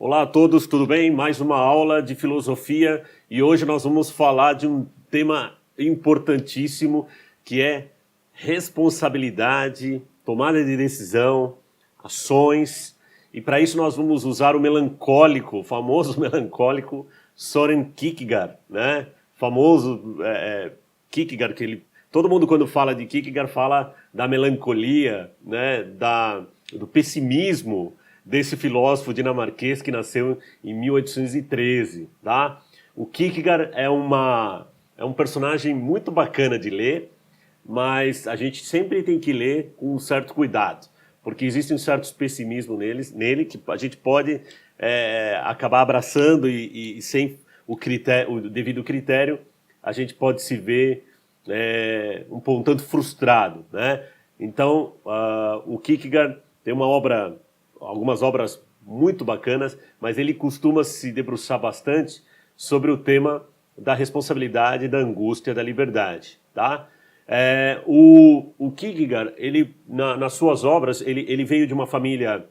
Olá a todos, tudo bem? Mais uma aula de filosofia e hoje nós vamos falar de um tema importantíssimo que é responsabilidade, tomada de decisão, ações, e para isso nós vamos usar o melancólico, o famoso melancólico Soren Kierkegaard, né? Famoso Kierkegaard, todo mundo quando fala de Kierkegaard fala da melancolia, né? Do pessimismo desse filósofo dinamarquês que nasceu em 1813, tá? O Kierkegaard é um personagem muito bacana de ler, mas a gente sempre tem que ler com um certo cuidado, porque existe um certo pessimismo nele que a gente pode acabar abraçando e sem o devido critério, a gente pode se ver um tanto frustrado, né? Então, o Kierkegaard tem algumas obras muito bacanas, mas ele costuma se debruçar bastante sobre o tema da responsabilidade, da angústia, da liberdade, tá? O Kierkegaard, nas suas obras, ele veio de uma família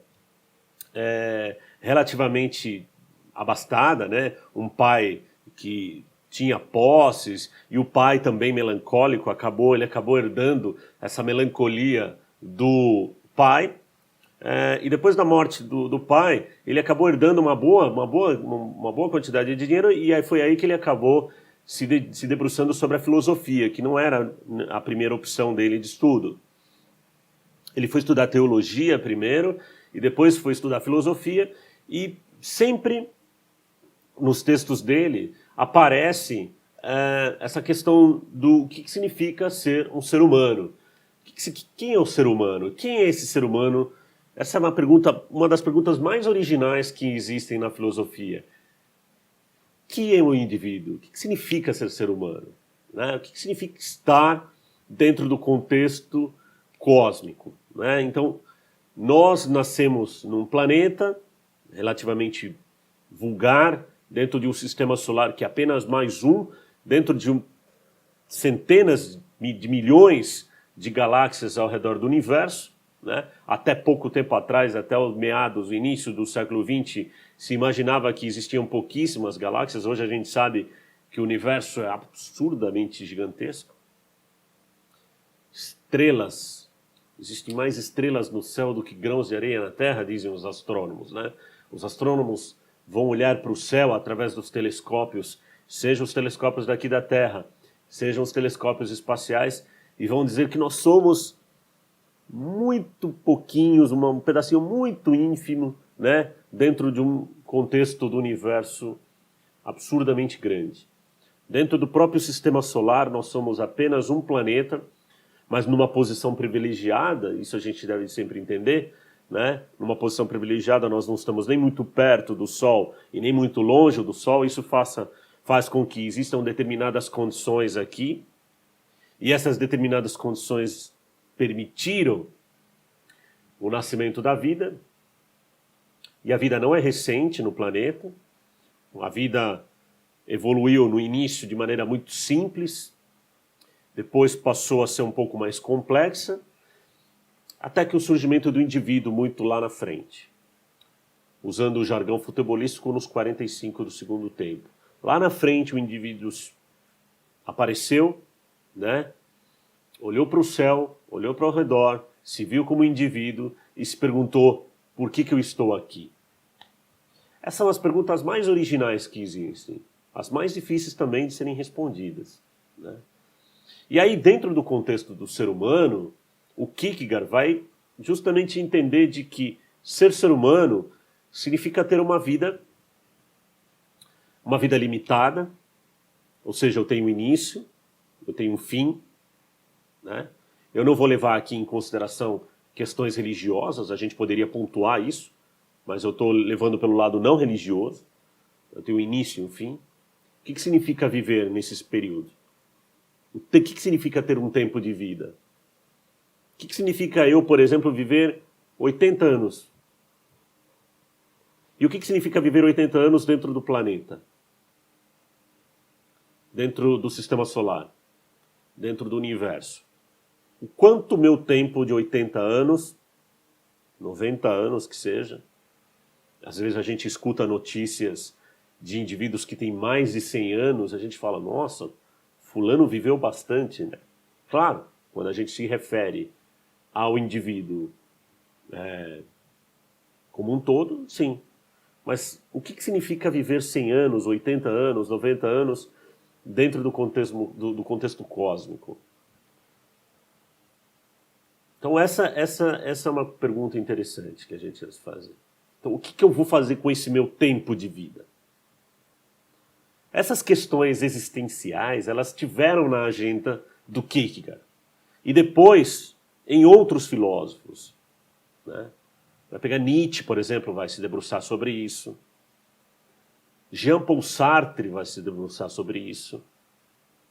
relativamente abastada, né? Um pai que tinha posses e o pai também melancólico, ele acabou herdando essa melancolia do pai. E depois da morte do pai, ele acabou herdando uma boa quantidade de dinheiro e foi aí que ele acabou se debruçando sobre a filosofia, que não era a primeira opção dele de estudo. Ele foi estudar teologia primeiro e depois foi estudar filosofia e sempre nos textos dele aparece essa questão do que significa ser um ser humano. Quem é o ser humano? Quem é esse ser humano? Essa é uma das perguntas mais originais que existem na filosofia. Que é um indivíduo? O que significa ser humano? Né? O que significa estar dentro do contexto cósmico? Né? Então, nós nascemos num planeta relativamente vulgar, dentro de um sistema solar que é apenas mais um, dentro de centenas de milhões de galáxias ao redor do universo, né? Até pouco tempo atrás, até o início do século XX, se imaginava que existiam pouquíssimas galáxias. Hoje a gente sabe que o universo é absurdamente gigantesco. Estrelas. Existem mais estrelas no céu do que grãos de areia na Terra, dizem os astrônomos, né? Os astrônomos vão olhar para o céu através dos telescópios, sejam os telescópios daqui da Terra, sejam os telescópios espaciais, e vão dizer que nós somos muito pouquinhos, um pedacinho muito ínfimo, né, dentro de um contexto do universo absurdamente grande. Dentro do próprio sistema solar, nós somos apenas um planeta, mas numa posição privilegiada, isso a gente deve sempre entender, né? Numa posição privilegiada, nós não estamos nem muito perto do Sol e nem muito longe do Sol. Isso faz com que existam determinadas condições aqui, e essas determinadas condições permitiram o nascimento da vida, e a vida não é recente no planeta. A vida evoluiu no início de maneira muito simples, depois passou a ser um pouco mais complexa, até que o surgimento do indivíduo muito lá na frente, usando o jargão futebolístico nos 45 do segundo tempo. Lá na frente o indivíduo apareceu, né? Olhou para o céu, olhou para o redor, se viu como indivíduo e se perguntou: por que eu estou aqui? Essas são as perguntas mais originais que existem, as mais difíceis também de serem respondidas, né? E aí, dentro do contexto do ser humano, o Kierkegaard vai justamente entender de que ser humano significa ter uma vida limitada, ou seja, eu tenho um início, eu tenho um fim, né? Eu não vou levar aqui em consideração questões religiosas, a gente poderia pontuar isso, mas eu estou levando pelo lado não religioso. Eu tenho um início e um fim. O que significa viver nesses períodos? O que significa ter um tempo de vida? O que significa eu, por exemplo, viver 80 anos? E o que significa viver 80 anos dentro do planeta? Dentro do sistema solar? Dentro do universo? O quanto meu tempo de 80 anos, 90 anos que seja, Às vezes a gente escuta notícias de indivíduos que têm mais de 100 anos, a gente fala, nossa, fulano viveu bastante, né? Claro, quando a gente se refere ao indivíduo como um todo, sim. Mas o que significa viver 100 anos, 80 anos, 90 anos dentro do contexto cósmico? Então essa é uma pergunta interessante que a gente deve fazer. Então o que eu vou fazer com esse meu tempo de vida? Essas questões existenciais, elas tiveram na agenda do Kierkegaard. E depois, em outros filósofos. Né? Vai pegar Nietzsche, por exemplo, vai se debruçar sobre isso. Jean-Paul Sartre vai se debruçar sobre isso.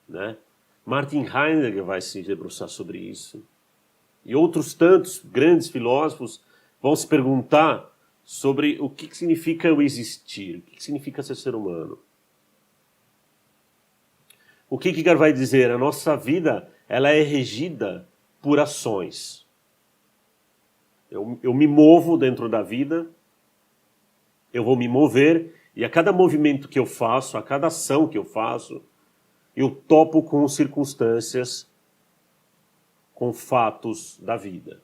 Né? Martin Heidegger vai se debruçar sobre isso. E outros tantos grandes filósofos vão se perguntar sobre o que significa o existir, o que significa ser humano. O Kierkegaard vai dizer, a nossa vida ela é regida por ações. Eu me movo dentro da vida, eu vou me mover, e a cada movimento que eu faço, a cada ação que eu faço, eu topo com circunstâncias, com fatos da vida.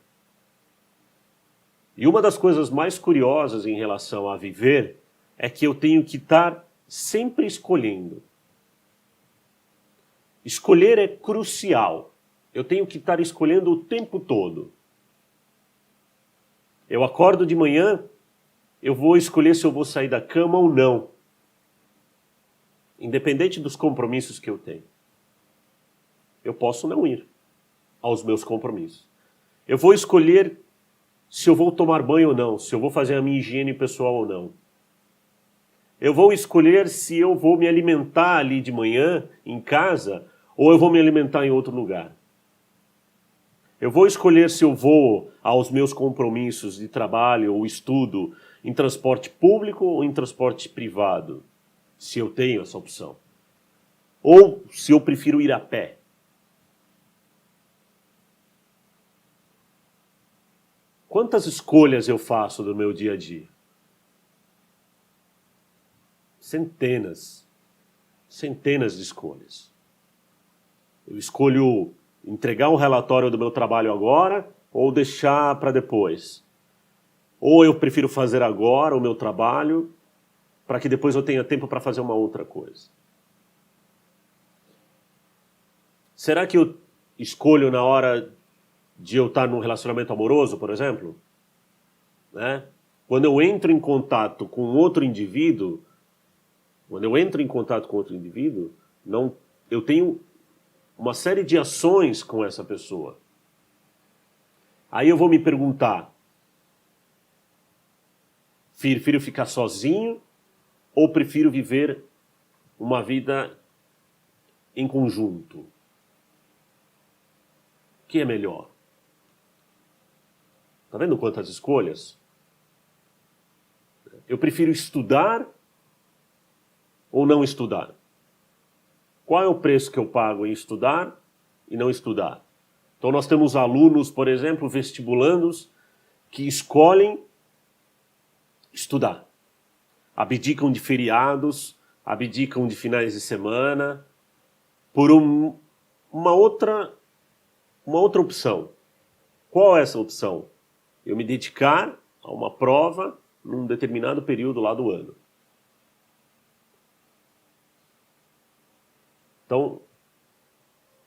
E uma das coisas mais curiosas em relação a viver é que eu tenho que estar sempre escolhendo. Escolher é crucial. Eu tenho que estar escolhendo o tempo todo. Eu acordo de manhã, eu vou escolher se eu vou sair da cama ou não. Independente dos compromissos que eu tenho. Eu posso não ir aos meus compromissos. Eu vou escolher se eu vou tomar banho ou não, se eu vou fazer a minha higiene pessoal ou não. Eu vou escolher se eu vou me alimentar ali de manhã, em casa, ou eu vou me alimentar em outro lugar. Eu vou escolher se eu vou aos meus compromissos de trabalho ou estudo em transporte público ou em transporte privado, se eu tenho essa opção. Ou se eu prefiro ir a pé. Quantas escolhas eu faço do meu dia a dia? Centenas. Centenas de escolhas. Eu escolho entregar um relatório do meu trabalho agora ou deixar para depois. Ou eu prefiro fazer agora o meu trabalho para que depois eu tenha tempo para fazer uma outra coisa. Será que eu escolho na hora de eu estar num relacionamento amoroso, por exemplo? Né? Quando eu entro em contato com outro indivíduo, eu tenho uma série de ações com essa pessoa. Aí eu vou me perguntar, prefiro ficar sozinho ou prefiro viver uma vida em conjunto? O que é melhor? Tá vendo quantas escolhas? Eu prefiro estudar ou não estudar? Qual é o preço que eu pago em estudar e não estudar? Então nós temos alunos, por exemplo, vestibulandos, que escolhem estudar. Abdicam de feriados, abdicam de finais de semana, por uma outra opção. Qual é essa opção? Eu me dedicar a uma prova num determinado período lá do ano. Então,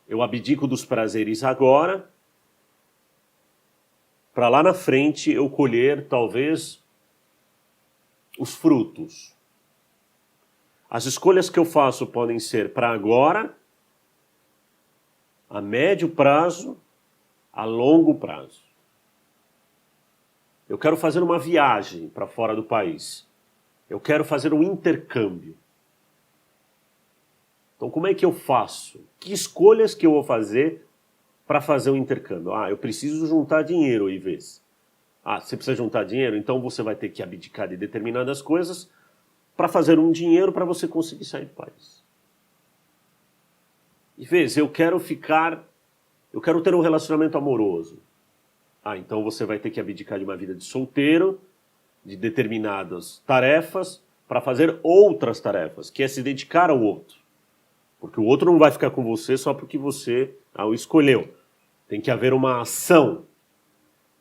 eu abdico dos prazeres agora, para lá na frente eu colher, talvez, os frutos. As escolhas que eu faço podem ser para agora, a médio prazo, a longo prazo. Eu quero fazer uma viagem para fora do país. Eu quero fazer um intercâmbio. Então, como é que eu faço? Que escolhas que eu vou fazer para fazer um intercâmbio? Eu preciso juntar dinheiro, Ives. Você precisa juntar dinheiro? Então você vai ter que abdicar de determinadas coisas para fazer um dinheiro para você conseguir sair do país. Ives, eu quero ter um relacionamento amoroso. Então você vai ter que abdicar de uma vida de solteiro, de determinadas tarefas para fazer outras tarefas, que é se dedicar ao outro. Porque o outro não vai ficar com você só porque você o escolheu. Tem que haver uma ação,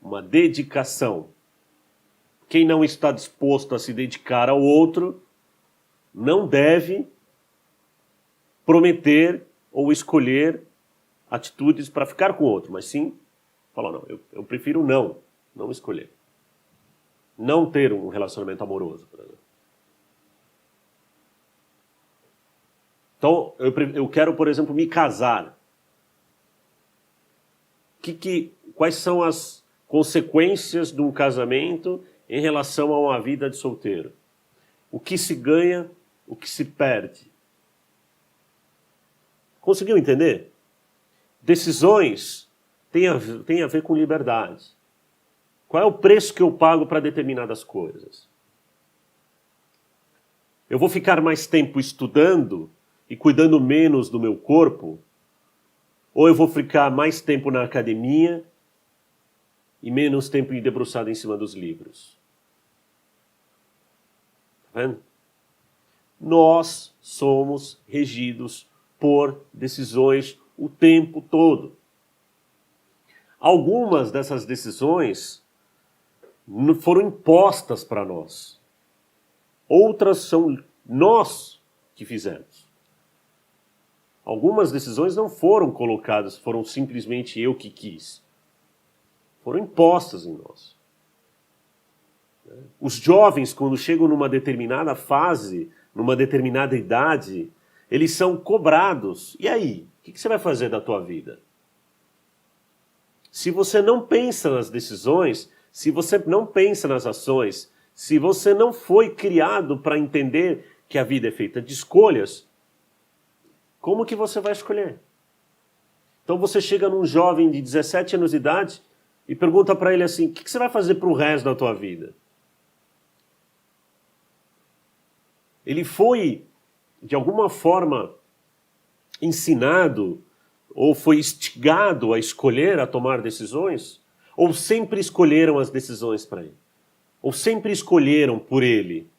uma dedicação. Quem não está disposto a se dedicar ao outro não deve prometer ou escolher atitudes para ficar com o outro, mas sim falar, não, eu prefiro não escolher. Não ter um relacionamento amoroso, por exemplo. Então, eu quero, por exemplo, me casar. Quais são as consequências de um casamento em relação a uma vida de solteiro? O que se ganha, o que se perde? Conseguiu entender? Decisões têm a ver com liberdade. Qual é o preço que eu pago para determinadas coisas? Eu vou ficar mais tempo estudando e cuidando menos do meu corpo? Ou eu vou ficar mais tempo na academia e menos tempo debruçado em cima dos livros? Tá vendo? Nós somos regidos por decisões o tempo todo. Algumas dessas decisões foram impostas para nós. Outras são nós que fizemos. Algumas decisões não foram colocadas, foram simplesmente eu que quis. Foram impostas em nós. Os jovens, quando chegam numa determinada fase, numa determinada idade, eles são cobrados. E aí? O que você vai fazer da tua vida? Se você não pensa nas decisões, se você não pensa nas ações, se você não foi criado para entender que a vida é feita de escolhas, como que você vai escolher? Então você chega num jovem de 17 anos de idade e pergunta para ele assim, o que você vai fazer para o resto da tua vida? Ele foi, de alguma forma, ensinado ou foi instigado a escolher, a tomar decisões? Ou sempre escolheram as decisões para ele? Ou sempre escolheram por ele?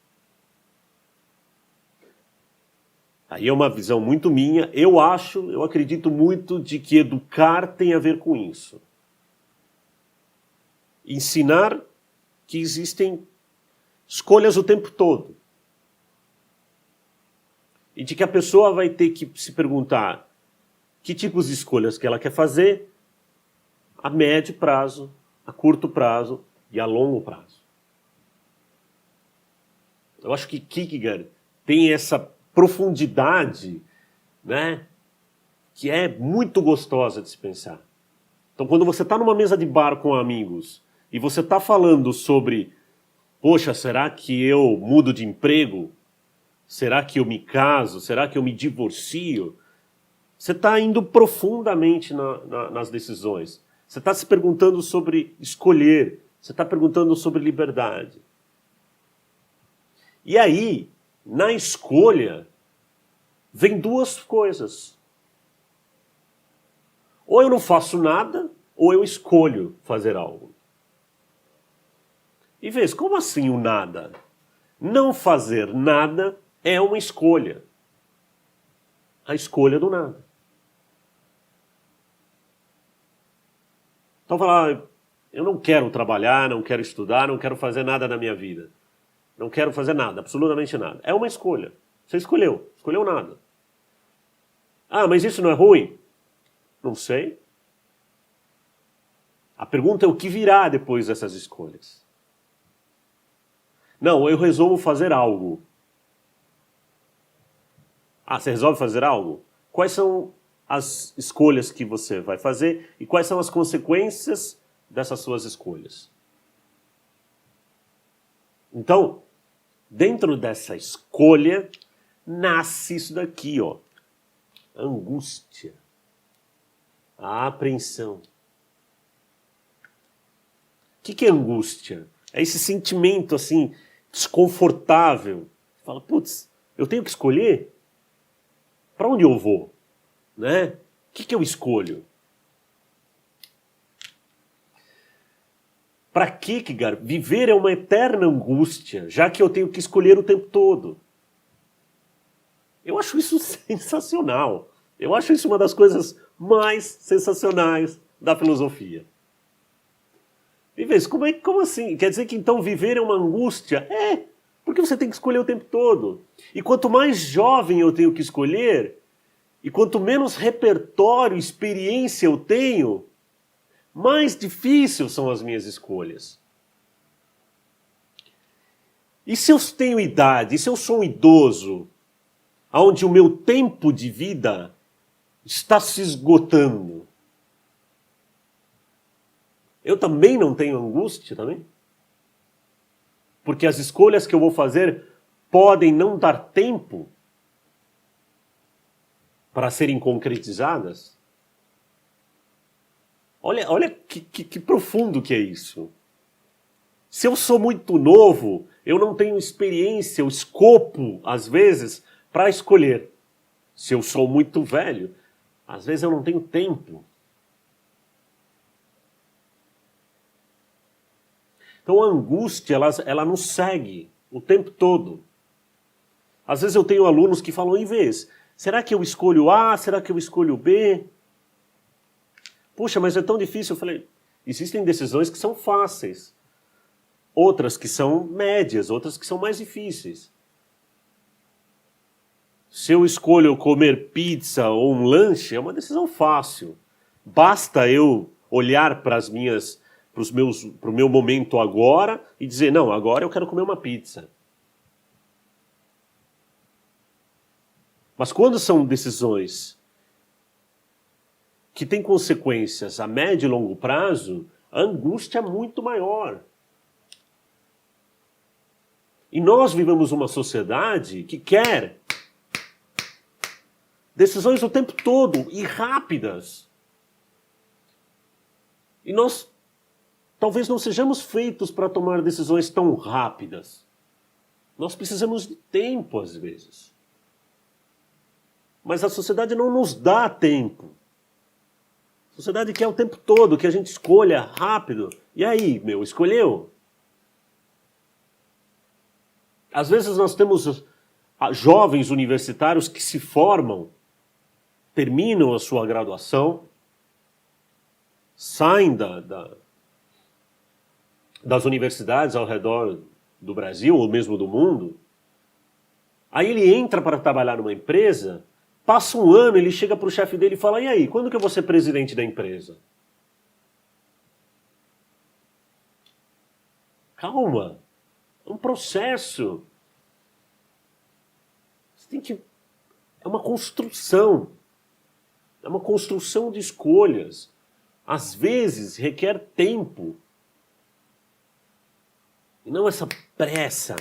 Aí é uma visão muito minha. Eu acredito muito de que educar tem a ver com isso. Ensinar que existem escolhas o tempo todo. E de que a pessoa vai ter que se perguntar que tipos de escolhas que ela quer fazer a médio prazo, a curto prazo e a longo prazo. Eu acho que Kierkegaard tem essa profundidade, né, que é muito gostosa de se pensar. Então, quando você está numa mesa de bar com amigos e você está falando sobre, poxa, será que eu mudo de emprego? Será que eu me caso? Será que eu me divorcio? Você está indo profundamente nas decisões. Você está se perguntando sobre escolher. Você está perguntando sobre liberdade. E aí, na escolha, vem duas coisas. Ou eu não faço nada, ou eu escolho fazer algo. E vês, como assim o nada? Não fazer nada é uma escolha. A escolha do nada. Então falar, eu não quero trabalhar, não quero estudar, não quero fazer nada na minha vida. Não quero fazer nada, absolutamente nada. É uma escolha. Você escolheu nada. Ah, mas isso não é ruim? Não sei. A pergunta é o que virá depois dessas escolhas. Não, eu resolvo fazer algo. Ah, você resolve fazer algo? Quais são as escolhas que você vai fazer e quais são as consequências dessas suas escolhas? Então, dentro dessa escolha, nasce isso daqui, ó. A angústia. A apreensão. O que é angústia? É esse sentimento, assim, desconfortável. Você fala, putz, eu tenho que escolher? Para onde eu vou? Né? O que eu escolho? Para Kierkegaard, viver é uma eterna angústia, já que eu tenho que escolher o tempo todo. Eu acho isso sensacional. Eu acho isso uma das coisas mais sensacionais da filosofia. E vê, como assim? Quer dizer que então viver é uma angústia? É, porque você tem que escolher o tempo todo. E quanto mais jovem eu tenho que escolher, e quanto menos repertório, experiência eu tenho, mais difíceis são as minhas escolhas. E se eu tenho idade, e se eu sou um idoso, onde o meu tempo de vida está se esgotando, eu também não tenho angústia também? Porque as escolhas que eu vou fazer podem não dar tempo para serem concretizadas? Olha que profundo que é isso. Se eu sou muito novo, eu não tenho experiência, o escopo, às vezes, para escolher. Se eu sou muito velho, às vezes eu não tenho tempo. Então a angústia, ela nos segue o tempo todo. Às vezes eu tenho alunos que falam, em vez, será que eu escolho A, será que eu escolho B? Puxa, mas é tão difícil. Eu falei, existem decisões que são fáceis. Outras que são médias, outras que são mais difíceis. Se eu escolho comer pizza ou um lanche, é uma decisão fácil. Basta eu olhar para o meu momento agora e dizer, não, agora eu quero comer uma pizza. Mas quando são decisões que têm consequências a médio e longo prazo, a angústia é muito maior. E nós vivemos uma sociedade que quer decisões o tempo todo e rápidas. E nós talvez não sejamos feitos para tomar decisões tão rápidas. Nós precisamos de tempo às vezes. Mas a sociedade não nos dá tempo. A sociedade quer o tempo todo que a gente escolha rápido. E aí, escolheu? Às vezes nós temos jovens universitários que se formam, terminam a sua graduação, saem das universidades ao redor do Brasil, ou mesmo do mundo, aí ele entra para trabalhar numa empresa, passa um ano, ele chega para o chefe dele e fala, e aí, quando que eu vou ser presidente da empresa? Calma, é um processo. Você tem que... É uma construção. É uma construção de escolhas. Às vezes requer tempo. E não essa pressa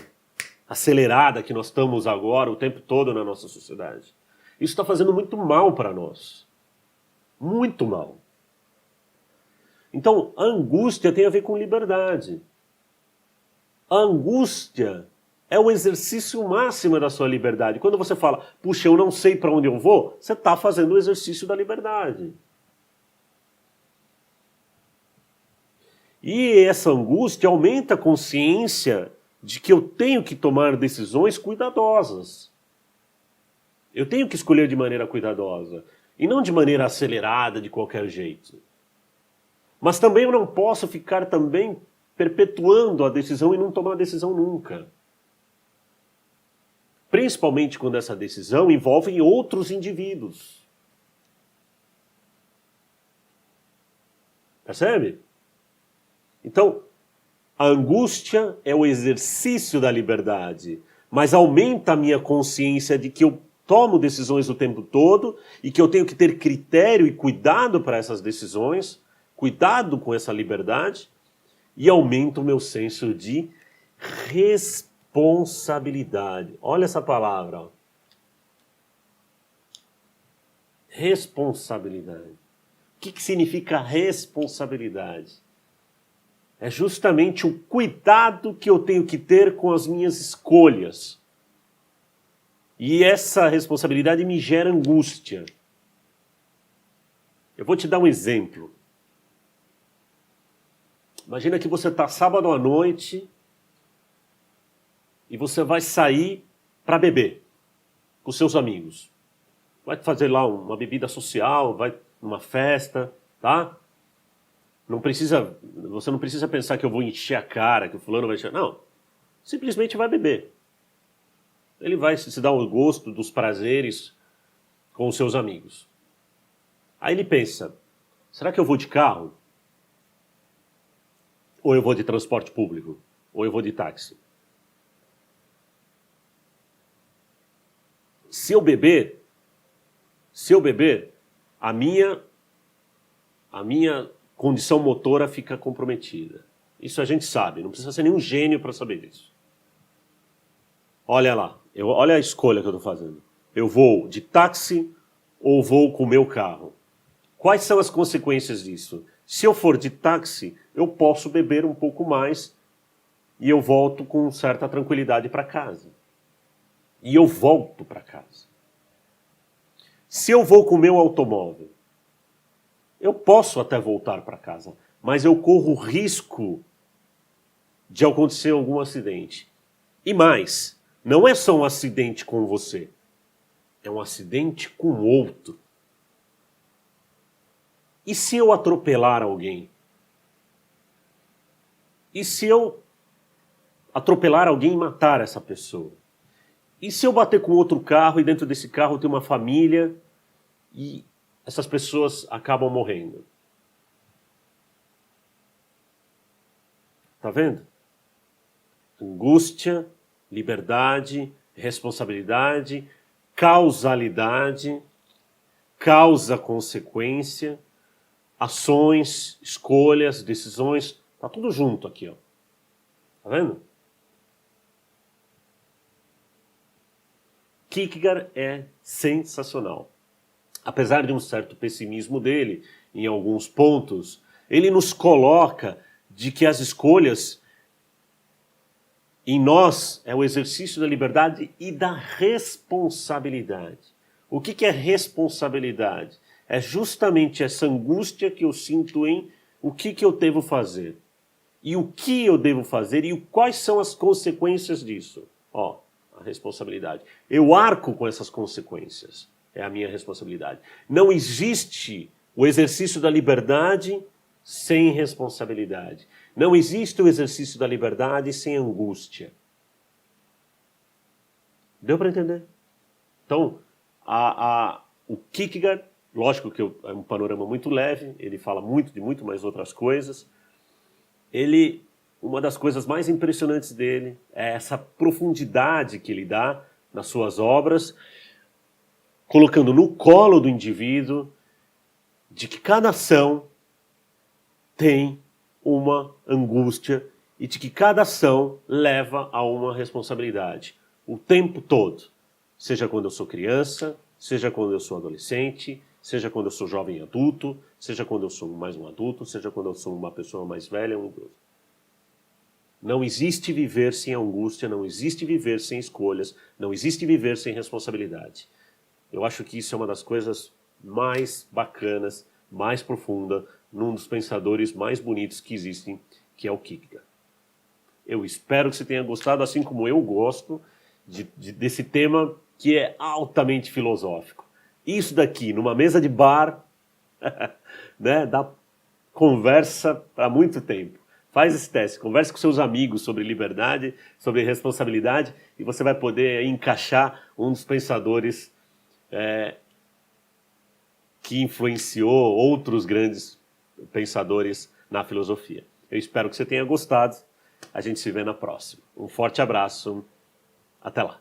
acelerada que nós estamos agora o tempo todo na nossa sociedade. Isso está fazendo muito mal para nós. Muito mal. Então, a angústia tem a ver com liberdade. A angústia é o exercício máximo da sua liberdade. Quando você fala, puxa, eu não sei para onde eu vou, você está fazendo o exercício da liberdade. E essa angústia aumenta a consciência de que eu tenho que tomar decisões cuidadosas. Eu tenho que escolher de maneira cuidadosa. E não de maneira acelerada, de qualquer jeito. Mas também eu não posso ficar também perpetuando a decisão e não tomar a decisão nunca. Principalmente quando essa decisão envolve outros indivíduos. Percebe? Então, a angústia é o exercício da liberdade, mas aumenta a minha consciência de que eu tomo decisões o tempo todo e que eu tenho que ter critério e cuidado para essas decisões, cuidado com essa liberdade, e aumenta o meu senso de responsabilidade. Olha essa palavra. Ó. Responsabilidade. O que significa responsabilidade? É justamente o cuidado que eu tenho que ter com as minhas escolhas. E essa responsabilidade me gera angústia. Eu vou te dar um exemplo. Imagina que você está sábado à noite e você vai sair para beber com seus amigos. Vai fazer lá uma bebida social, vai numa festa, tá? Você não precisa pensar que eu vou encher a cara, que o fulano vai encher. Não, simplesmente vai beber. Ele vai se dar o gosto dos prazeres com os seus amigos. Aí ele pensa, será que eu vou de carro? Ou eu vou de transporte público? Ou eu vou de táxi? Se eu beber, a minha condição motora fica comprometida. Isso a gente sabe, não precisa ser nenhum gênio para saber disso. Olha lá, olha a escolha que eu estou fazendo. Eu vou de táxi ou vou com o meu carro? Quais são as consequências disso? Se eu for de táxi, eu posso beber um pouco mais e eu volto com certa tranquilidade para casa. E eu volto para casa. Se eu vou com o meu automóvel, eu posso até voltar para casa, mas eu corro o risco de acontecer algum acidente. E mais, não é só um acidente com você, é um acidente com o outro. E se eu atropelar alguém? E se eu atropelar alguém e matar essa pessoa? E se eu bater com outro carro e dentro desse carro tem uma família e essas pessoas acabam morrendo? Tá vendo? Angústia, liberdade, responsabilidade, causalidade, causa-consequência, ações, escolhas, decisões, tá tudo junto aqui, ó. Tá vendo? Kierkegaard é sensacional. Apesar de um certo pessimismo dele, em alguns pontos, ele nos coloca de que as escolhas em nós é o exercício da liberdade e da responsabilidade. O que é responsabilidade? É justamente essa angústia que eu sinto em o que eu devo fazer. E o que eu devo fazer e quais são as consequências disso. Ó, a responsabilidade. Eu arco com essas consequências. É a minha responsabilidade. Não existe o exercício da liberdade sem responsabilidade. Não existe o exercício da liberdade sem angústia. Deu para entender? Então, o Kierkegaard, lógico que é um panorama muito leve, ele fala de muito mais outras coisas. Uma das coisas mais impressionantes dele é essa profundidade que ele dá nas suas obras, colocando no colo do indivíduo de que cada ação tem uma angústia e de que cada ação leva a uma responsabilidade. O tempo todo. Seja quando eu sou criança, seja quando eu sou adolescente, seja quando eu sou jovem adulto, seja quando eu sou mais um adulto, seja quando eu sou uma pessoa mais velha, um idoso. Não existe viver sem angústia, não existe viver sem escolhas, não existe viver sem responsabilidade. Eu acho que isso é uma das coisas mais bacanas, mais profunda, num dos pensadores mais bonitos que existem, que é o Kierkegaard. Eu espero que você tenha gostado, assim como eu gosto, desse tema que é altamente filosófico. Isso daqui, numa mesa de bar, né, dá conversa para muito tempo. Faz esse teste, converse com seus amigos sobre liberdade, sobre responsabilidade, e você vai poder encaixar um dos pensadores que influenciou outros grandes pensadores na filosofia. Eu espero que você tenha gostado. A gente se vê na próxima. Um forte abraço. Até lá.